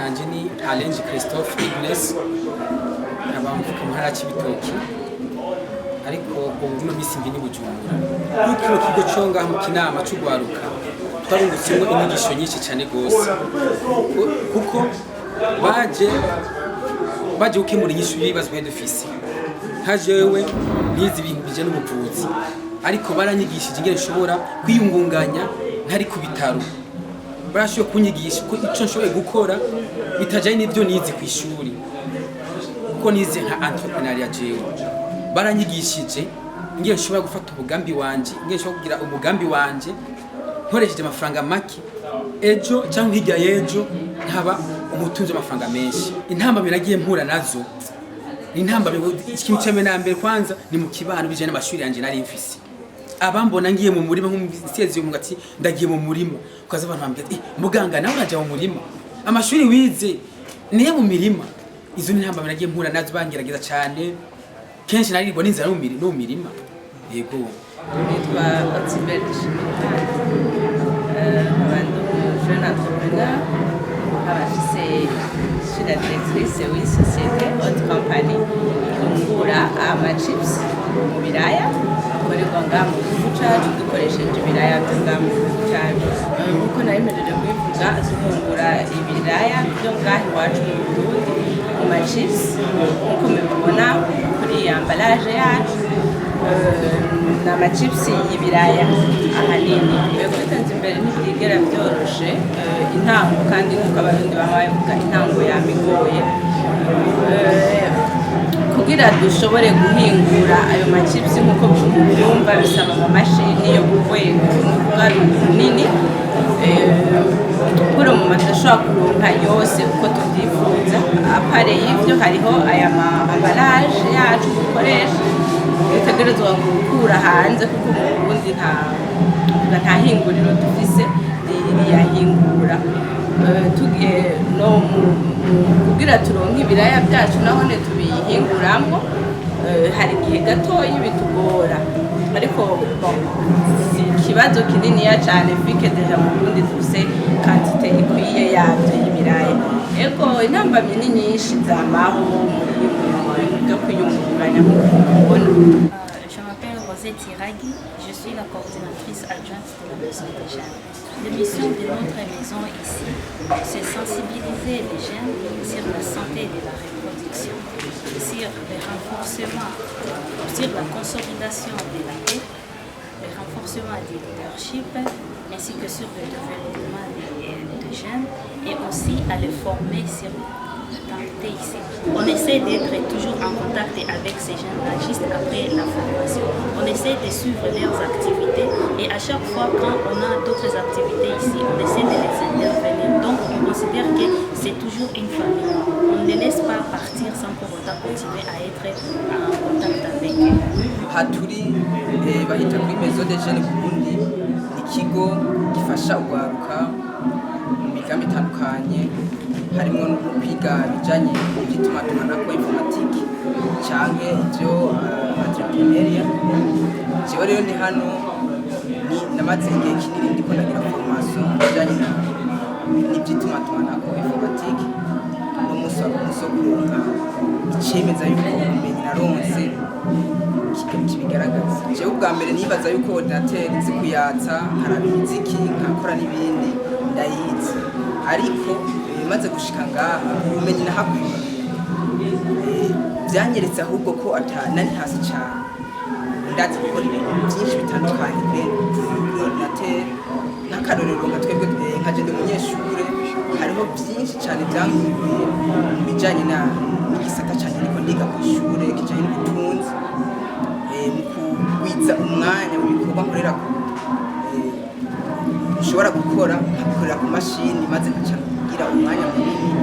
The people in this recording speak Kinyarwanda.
yanje ni Alenji Christophe Ignace abamvuka mu ntara y'Ibitoki ariko ubu no misi ndi Bujumbura kino kigo conga mu kinama c'ugwaruka twarungutsemwo inyigisho nyinshi cyane gose kuko baje gukemura inyishu y'ibibazo bya dufise hajewe nizi ibintu bije n'ubuvuzi ariko baranyigishije ingene nshobora kwiyungunganya ntari ku bitaro barashoboye kunyigisha ko ico nshoboye gukora bitajanye n'ivyo nizi ku ishuri kuko nize nka entrepreneuria jewe baranyigishije ingene nshobora gufata umugambi wanje ingene nshobora kugira umugambi wanje nkoresheje amafaranga make ejo cyangwa hirya y'ejo ntaba umutunzi w'amafaranga menshi intambamye nagiye mpura nazo intambamye ikintu cyame na mbere kwanza ni mu kibano bijanye n'amashuri yanje nari mfise abambona ngiye mu murima nk'umusezi mu ngati ndagiye mu murima ukaza abantu bambwira muganga nawe uraje mu murima amashuri wize niye mu mirima izo ntambamye nagiye mpura nazo bangerageza cyane kenshi nari ngo ninzara no mirima yego nitwa Otsibelge abantu jeune entrepreneur abafise la directrice w'isosiyete haute compagnie tungura ama-chips mu biraya dukorerwa ngaha mu gihugu cacu dukoresheje ibiraya byo ngaha mu gihugu cacu nk'uko nabimejeje kubivuga tungura ibiraya byo ngaha iwacu mu Burundi mu ma-chips nk'uko mubibona kuri emballage yacu ni ama-chips y'ibiraya ahanini rero bitanze imbere ntibyigera byoroshe intango kandi nk'uko abarundi bahaye kuvuga intango yamigoye kugira dushobore guhingura ayo ma-chips nk'uko byumva bisaba amamashini yo ku rwego runini kuri mu madashobora kuronka yose uko tubyifuza apare y'ivyo hariho aya ma-emballage yacu dukoresha dutegerezwa gukura hanze kuko mu Burundi nta hinguriro dufise riyahingura tugiye no kugira turonke ibiraya byacu nahone tubihinguramwo hari igihe gatoyi bitugora ariko ikibazo kininiya cyane fike deja mu Burundi dufise quantité ikwiye yavyo y'ibiraya ego intambamye ni nyinshi zamaho byo kwiyungunganya mu kubona. Je m'appelle Rosette Iraghi, je suis la coordinatrice adjointe de la maison des jeunes. La mission de notre maison ici, c'est sensibiliser les jeunes sur la santé de la reproduction, sur le renforcement, sur la consolidation de la paix, le renforcement du leadership, ainsi que sur le développement des jeunes, et aussi à les former sur ici. On essaie d'être toujours en contact avec ces jeunes-là juste après la formation. On essaie de suivre leurs activités et à chaque fois quand on a d'autres activités ici, on essaie de les intervenir. Donc on considère que c'est toujours une famille. On ne les laisse pas partir sans pour autant continuer à être en contact avec eux. Haturi bahita kuri Maison des Jeunes Burundi ikigo gifasha ugwaruka mu migambi itandukanye harimo no kwiga bijanye n'itumatumanako informatique canke ivyo entrepreneuria. Jewe rero ni hano ni namaze igihe kinini ndiko ndagira formation bijanye n'itumatumanako informatique n'umunsi wa kuronka icemeza yuko ubumenyi naronse kibigaragaza. Jewe ubwa mbere nibaza yuko ordinateur nzi kuyatsa nkaraba imiziki nkakora n'ibindi ndayizi ariko maze gushika ngaha ubumenyi nahakuye byanyeretse ahubwo ko nari hasi cyane ndazi gukora ibintu byinshi bitandukanye kuri ordinateur n'akarorero nka twebwe nka je ndi umunyeshure hariho byinshi cyane byanguye bijanye n'igisata cyane niko ndiga ku ishure kijanye n'ubutunzi kugwiza umwanya w'ibikorwa nkorera ushobora gukora nkabikorera ku mashini maze nkaca kugira umwanya munini